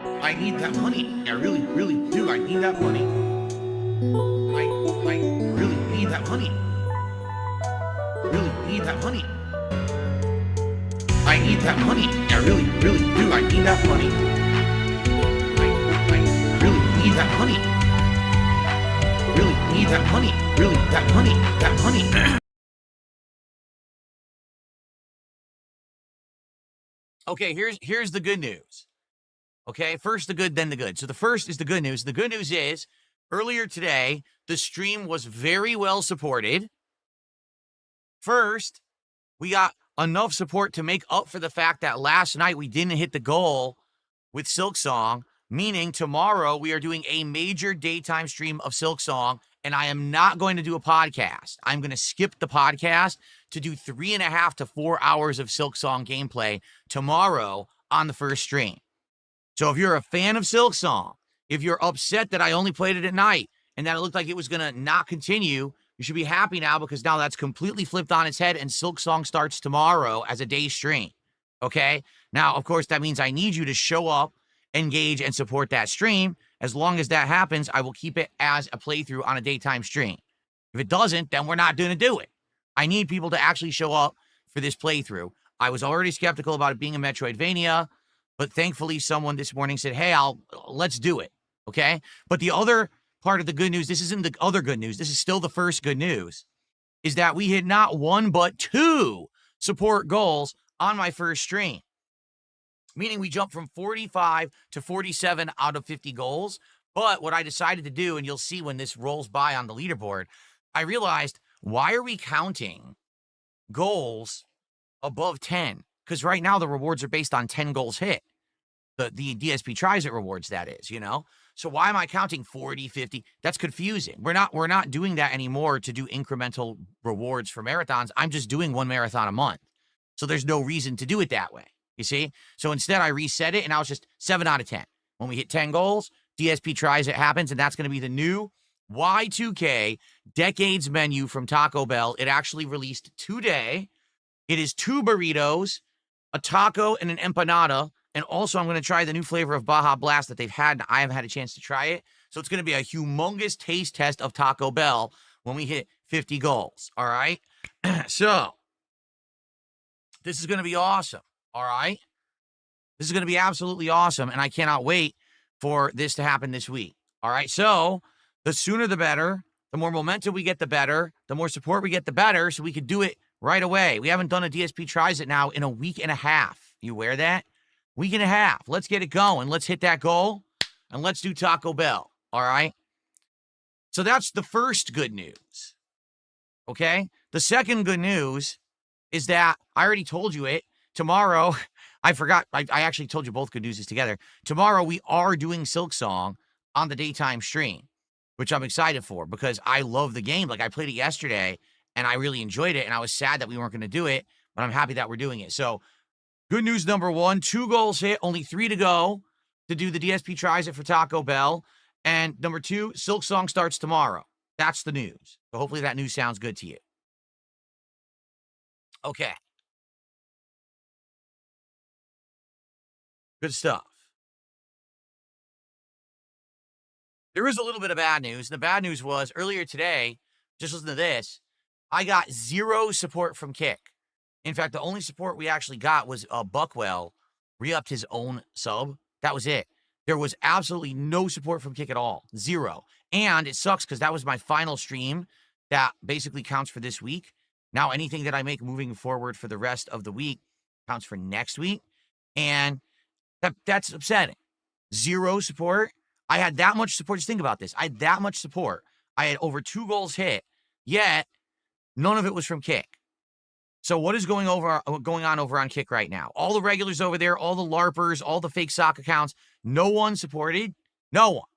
I need that money. I really, really do. I need that money. I really need that money. Really need that money. I need that money. I really, really do. I need that money. I really need that money. Really need that money. Really, that money. That money. Okay, here's the good news. Okay, first the good, then the good. So the first is the good news. The good news is earlier today, the stream was very well supported. First, we got enough support to make up for the fact that last night we didn't hit the goal with Silksong, meaning tomorrow we are doing a major daytime stream of Silksong, and I am not going to do a podcast. I'm going to skip the podcast to do 3.5 to 4 hours of Silksong gameplay tomorrow on the first stream. So if you're a fan of Silksong, if you're upset that I only played it at night and that it looked like it was going to not continue, you should be happy now because now that's completely flipped on its head and Silksong starts tomorrow as a day stream. Okay? Now, of course, that means I need you to show up, engage, and support that stream. As long as that happens, I will keep it as a playthrough on a daytime stream. If it doesn't, then we're not going to do it. I need people to actually show up for this playthrough. I was already skeptical about it being a Metroidvania, but thankfully someone this morning said, hey, let's do it. Okay? But the other part of the good news, this isn't the other good news, this is still the first good news, is that we hit not one but 2 support goals on my first stream. Meaning we jumped from 45 to 47 out of 50 goals. But what I decided to do, and you'll see when this rolls by on the leaderboard, I realized, why are we counting goals above 10? Because right now the rewards are based on 10 goals hit. The DSP tries it rewards, that is, you know? So why am I counting 40, 50? That's confusing. We're not doing that anymore to do incremental rewards for marathons. I'm just doing 1 marathon a month. So there's no reason to do it that way. You see? So instead I reset it and now it's just 7 out of 10. When we hit 10 goals, DSP tries it happens, and that's going to be the new Y2K Decades menu from Taco Bell. It actually released today. It is 2 burritos, a taco, and an empanada. And also, I'm going to try the new flavor of Baja Blast that they've had. I haven't had a chance to try it. So it's going to be a humongous taste test of Taco Bell when we hit 50 goals. All right? So this is going to be awesome. All right? This is going to be absolutely awesome. And I cannot wait for this to happen this week. All right? So the sooner the better. The more momentum we get, the better. The more support we get, the better. So we could do it right away. We haven't done a DSP Tries It now in a week and a half. You aware of that? Week and a half. Let's get it going. Let's hit that goal, and let's do Taco Bell. All right? So that's the first good news. Okay? The second good news is that I already told you it. Tomorrow, I forgot. I actually told you both good news together. Tomorrow, we are doing Silksong on the daytime stream, which I'm excited for because I love the game. Like, I played it yesterday, and I really enjoyed it, and I was sad that we weren't going to do it, but I'm happy that we're doing it. So good news number 1, 2 goals hit, only 3 to go to do the DSP Tries It for Taco Bell. And number 2, Silksong starts tomorrow. That's the news. So hopefully that news sounds good to you. Okay. Good stuff. There is a little bit of bad news. The bad news was earlier today, just listen to this, I got 0 support from Kick. In fact, the only support we actually got was Buckwell re-upped his own sub. That was it. There was absolutely no support from Kick at all. 0. And it sucks because that was my final stream that basically counts for this week. Now, anything that I make moving forward for the rest of the week counts for next week. And that's upsetting. 0 support. I had that much support. Just think about this. I had that much support. I had over 2 goals hit, yet none of it was from Kick. So what is going on over on Kick right now? All the regulars over there, all the LARPers, all the fake sock accounts, no one supported. No one.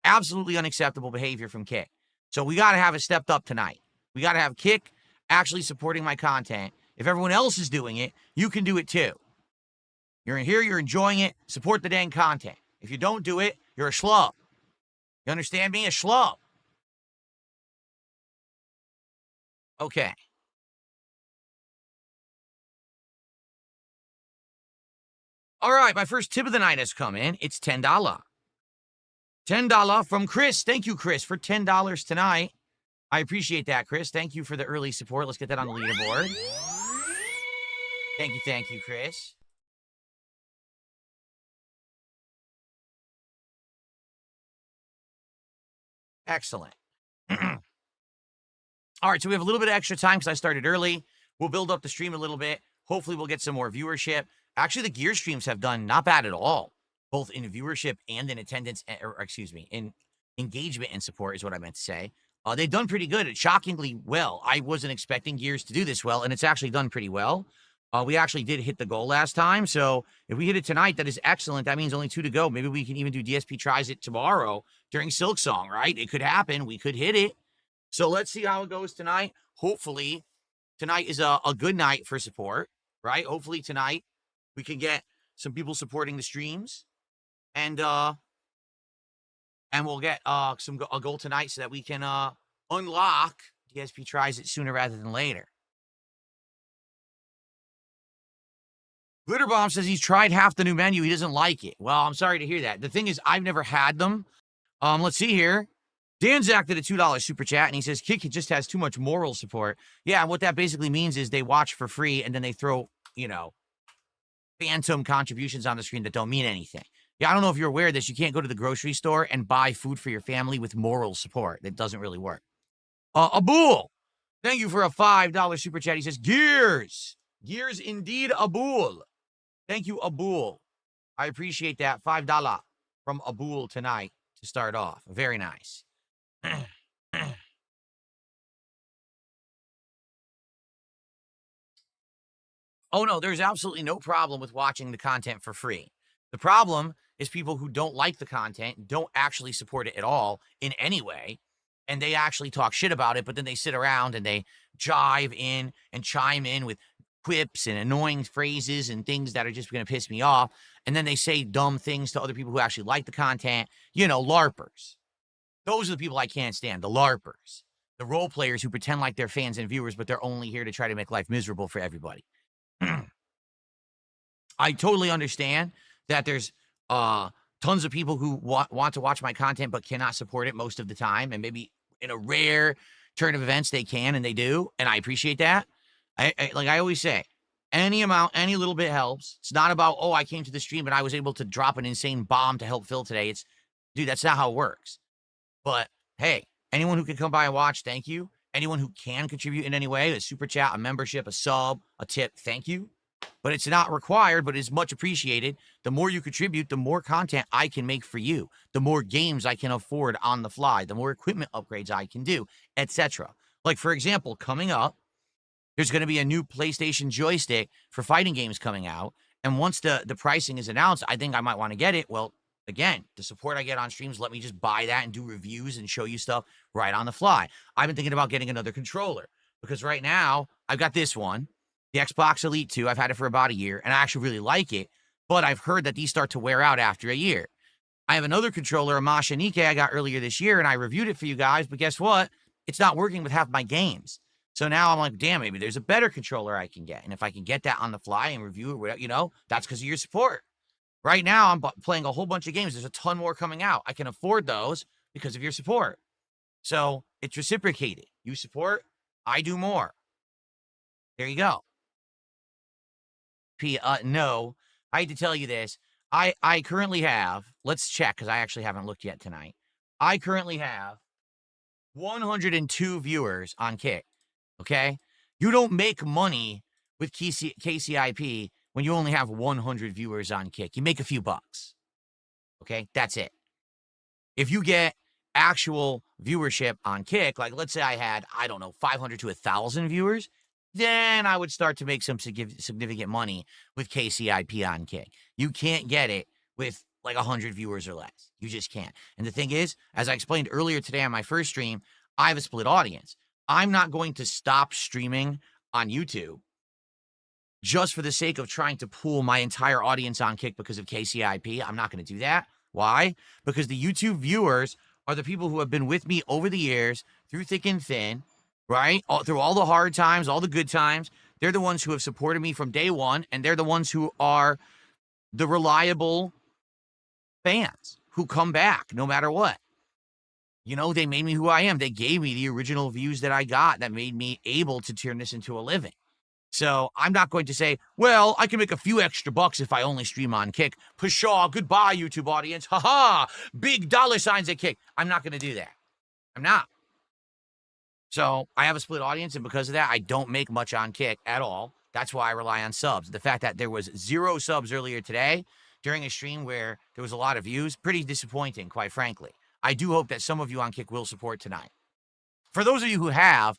Absolutely unacceptable behavior from Kick. So we got to have it stepped up tonight. We got to have Kick actually supporting my content. If everyone else is doing it, you can do it too. You're in here, you're enjoying it, support the dang content. If you don't do it, you're a schlub. You understand me? A schlub. Okay. All right, my first tip of the night has come in. It's $10. $10 from Chris. Thank you, Chris, for $10 tonight. I appreciate that, Chris. Thank you for the early support. Let's get that on the leaderboard. Thank you, Chris. Excellent. All right, so we have a little bit of extra time because I started early. We'll build up the stream a little bit. Hopefully, we'll get some more viewership. Actually, the gear streams have done not bad at all, both in viewership and in attendance, or excuse me, in engagement and support is what I meant to say. They've done pretty good. Shockingly well. I wasn't expecting Gears to do this well, and it's actually done pretty well. We actually did hit the goal last time, so if we hit it tonight, that is excellent. That means only 2 to go. Maybe we can even do DSP tries it tomorrow during Silksong, right? It could happen. We could hit it. So let's see how it goes tonight. Hopefully, tonight is a good night for support, right? Hopefully tonight we can get some people supporting the streams, and we'll get a goal tonight so that we can unlock DSP tries it sooner rather than later. Glitterbomb says he's tried half the new menu. He doesn't like it. Well, I'm sorry to hear that. The thing is, I've never had them. Let's see here. Danzak did a $2 super chat, and he says, Kick It just has too much moral support. Yeah, what that basically means is they watch for free, and then they throw, phantom contributions on the screen that don't mean anything. Yeah, I don't know if you're aware of this. You can't go to the grocery store and buy food for your family with moral support. That doesn't really work. Abul, thank you for a $5 super chat. He says, Gears. Gears indeed, Abul. Thank you, Abul. I appreciate that. $5 from Abul tonight to start off. Very nice. Oh, no, there's absolutely no problem with watching the content for free. The problem is people who don't like the content, don't actually support it at all in any way, and they actually talk shit about it, but then they sit around and they jive in and chime in with quips and annoying phrases and things that are just going to piss me off, and then they say dumb things to other people who actually like the content, LARPers. Those are the people I can't stand, the LARPers. The role players who pretend like they're fans and viewers, but they're only here to try to make life miserable for everybody. I totally understand that there's tons of people who want to watch my content but cannot support it most of the time, and maybe in a rare turn of events they can, and they do, and I appreciate that. Like I always say, any amount, any little bit helps. It's not about, oh, I came to the stream and I was able to drop an insane bomb to help Phil today. Dude, that's not how it works. But hey, anyone who can come by and watch, thank you. Anyone who can contribute in any way, a super chat, a membership, a sub, a tip, thank you. But it's not required, but it's much appreciated. The more you contribute, the more content I can make for you, the more games I can afford on the fly, the more equipment upgrades I can do, etc. Like, for example, coming up, there's going to be a new PlayStation joystick for fighting games coming out. And once the pricing is announced, I think I might want to get it. Well, again, the support I get on streams, let me just buy that and do reviews and show you stuff right on the fly. I've been thinking about getting another controller because right now I've got this one, the Xbox Elite 2. I've had it for about a year, and I actually really like it, but I've heard that these start to wear out after a year. I have another controller, a Masha Nike, I got earlier this year, and I reviewed it for you guys, but guess what? It's not working with half my games. So now I'm like, damn, maybe there's a better controller I can get. And if I can get that on the fly and review it, whatever, that's because of your support. Right now, I'm playing a whole bunch of games. There's a ton more coming out. I can afford those because of your support. So it's reciprocated. You support, I do more. There you go. No, I hate to tell you this. I currently have, let's check because I actually haven't looked yet tonight. I currently have 102 viewers on Kick. Okay? You don't make money with KCIP when you only have 100 viewers on Kick. You make a few bucks. Okay? That's it. If you get actual viewership on Kick, like let's say I had, 500 to 1,000 viewers, then I would start to make some significant money with KCIP on Kick. You can't get it with like 100 viewers or less. You just can't. And the thing is, as I explained earlier today on my first stream, I have a split audience. I'm not going to stop streaming on YouTube just for the sake of trying to pool my entire audience on Kick because of KCIP. I'm not going to do that. Why? Because the YouTube viewers are the people who have been with me over the years, through thick and thin, right? Through all the hard times, all the good times. They're the ones who have supported me from day one, and they're the ones who are the reliable fans who come back no matter what. You know, they made me who I am. They gave me the original views that I got that made me able to turn this into a living. So I'm not going to say, well, I can make a few extra bucks if I only stream on Kick. Pshaw, goodbye, YouTube audience. Ha big dollar signs at Kick. I'm not going to do that. I'm not. So I have a split audience, and because of that, I don't make much on Kick at all. That's why I rely on subs. The fact that there was 0 subs earlier today during a stream where there was a lot of views, pretty disappointing, quite frankly. I do hope that some of you on Kick will support tonight. For those of you who have,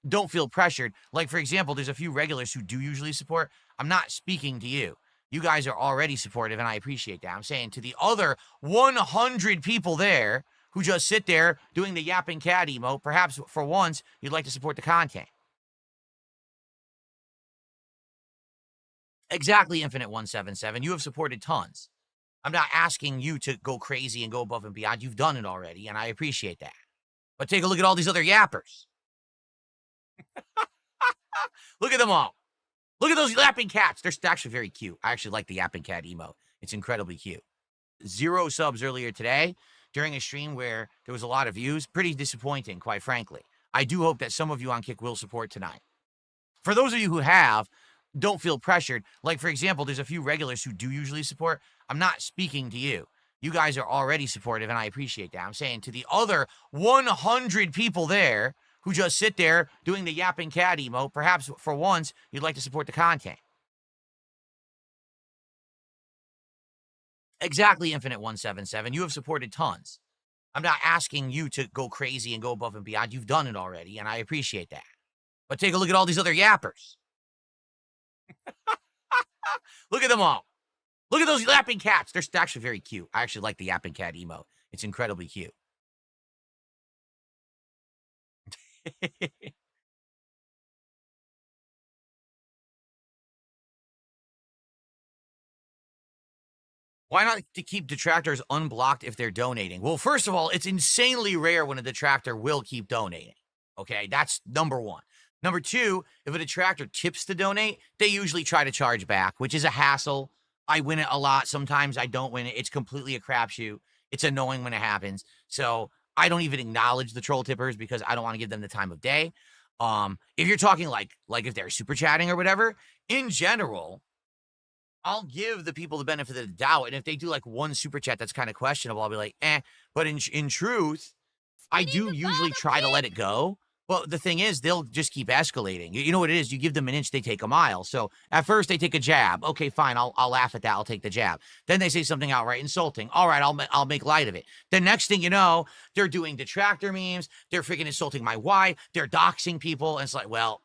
don't feel pressured. Like, for example, there's a few regulars who do usually support. I'm not speaking to you. You guys are already supportive, and I appreciate that. I'm saying to the other 100 people there who just sit there doing the yapping cat emote, perhaps for once, you'd like to support the content. Exactly, Infinite 177. You have supported tons. I'm not asking you to go crazy and go above and beyond. You've done it already, and I appreciate that. But take a look at all these other yappers. Look at them all. Look at those yapping cats. They're actually very cute. I actually like the yapping cat emote. It's incredibly cute. 0 subs earlier today during a stream where there was a lot of views. Pretty disappointing, quite frankly. I do hope that some of you on Kick will support tonight. For those of you who have, don't feel pressured. Like, for example, there's a few regulars who do usually support. I'm not speaking to you. You guys are already supportive, and I appreciate that. I'm saying to the other 100 people there who just sit there doing the yapping cat emote, perhaps for once, you'd like to support the content. Exactly, Infinite 177. You have supported tons. I'm not asking you to go crazy and go above and beyond. You've done it already, and I appreciate that. But take a look at all these other yappers. Look at them all. Look at those yapping cats. They're actually very cute. I actually like the yapping cat emote. It's incredibly cute. Why not to keep detractors unblocked if they're donating? Well, first of all, it's insanely rare when a detractor will keep donating. Okay, that's number one. Number two, if a detractor tips to donate, they usually try to charge back, which is a hassle. I win it a lot. Sometimes I don't win it. It's completely a crapshoot. It's annoying when it happens. So I don't even acknowledge the troll tippers because I don't want to give them the time of day. If you're talking like if they're super chatting or whatever, in general, I'll give the people the benefit of the doubt. And if they do like one super chat that's kind of questionable, I'll be like, eh. But in truth, I do usually try to let it go. Well, the thing is, they'll just keep escalating. You know what it is? You give them an inch, they take a mile. So at first they take a jab. Okay, fine. I'll laugh at that. I'll take the jab. Then they say something outright insulting. All right, I'll make light of it. The next thing you know, they're doing detractor memes. They're freaking insulting my wife. They're doxing people. And it's like, well,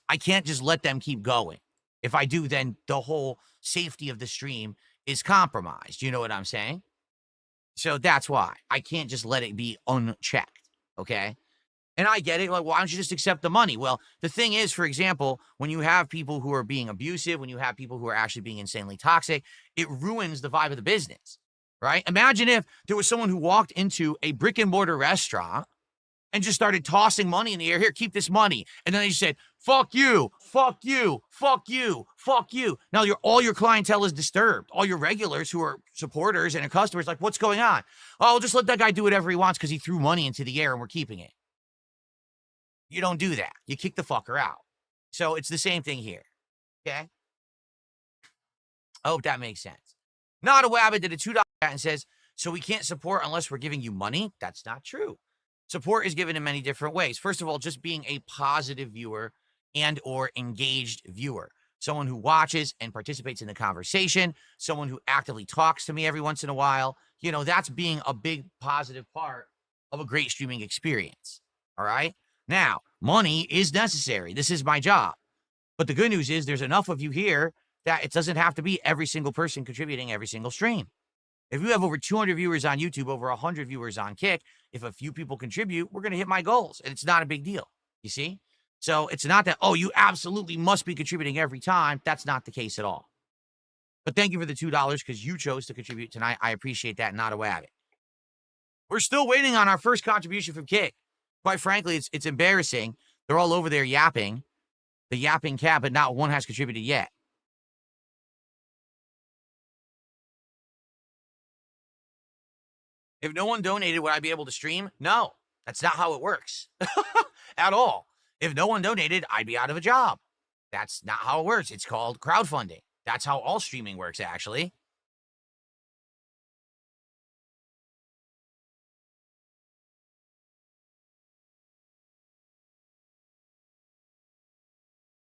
I can't just let them keep going. If I do, then the whole safety of the stream is compromised. You know what I'm saying? So that's why I can't just let it be unchecked. Okay. And I get it. Like, why don't you just accept the money? Well, the thing is, for example, when you have people who are being abusive, when you have people who are actually being insanely toxic, it ruins the vibe of the business, right? Imagine if there was someone who walked into a brick and mortar restaurant and just started tossing money in the air. Here, keep this money. And then they just said, fuck you, fuck you, fuck you, fuck you. Now all your clientele is disturbed. All your regulars who are supporters and customers, like, what's going on? Oh, just let that guy do whatever he wants because he threw money into the air and we're keeping it. You don't do that. You kick the fucker out. So it's the same thing here. Okay? I hope that makes sense. Not a Wabbit did a $2 and says, so we can't support unless we're giving you money? That's not true. Support is given in many different ways. First of all, just being a positive viewer and or engaged viewer. Someone who watches and participates in the conversation. Someone who actively talks to me every once in a while. You know, that's being a big positive part of a great streaming experience. All right? Now, money is necessary. This is my job. But the good news is there's enough of you here that it doesn't have to be every single person contributing every single stream. If you have over 200 viewers on YouTube, over 100 viewers on Kick, if a few people contribute, we're going to hit my goals. And it's not a big deal. You see? So it's not that, oh, you absolutely must be contributing every time. That's not the case at all. But thank you for the $2 because you chose to contribute tonight. I appreciate that. Not a Wabbit. We're still waiting on our first contribution from Kick. Quite frankly, it's embarrassing. They're all over there yapping, the yapping cat, but not one has contributed yet. If no one donated, would I be able to stream? No, that's not how it works at all. If no one donated, I'd be out of a job. That's not how it works. It's called crowdfunding. That's how all streaming works, actually.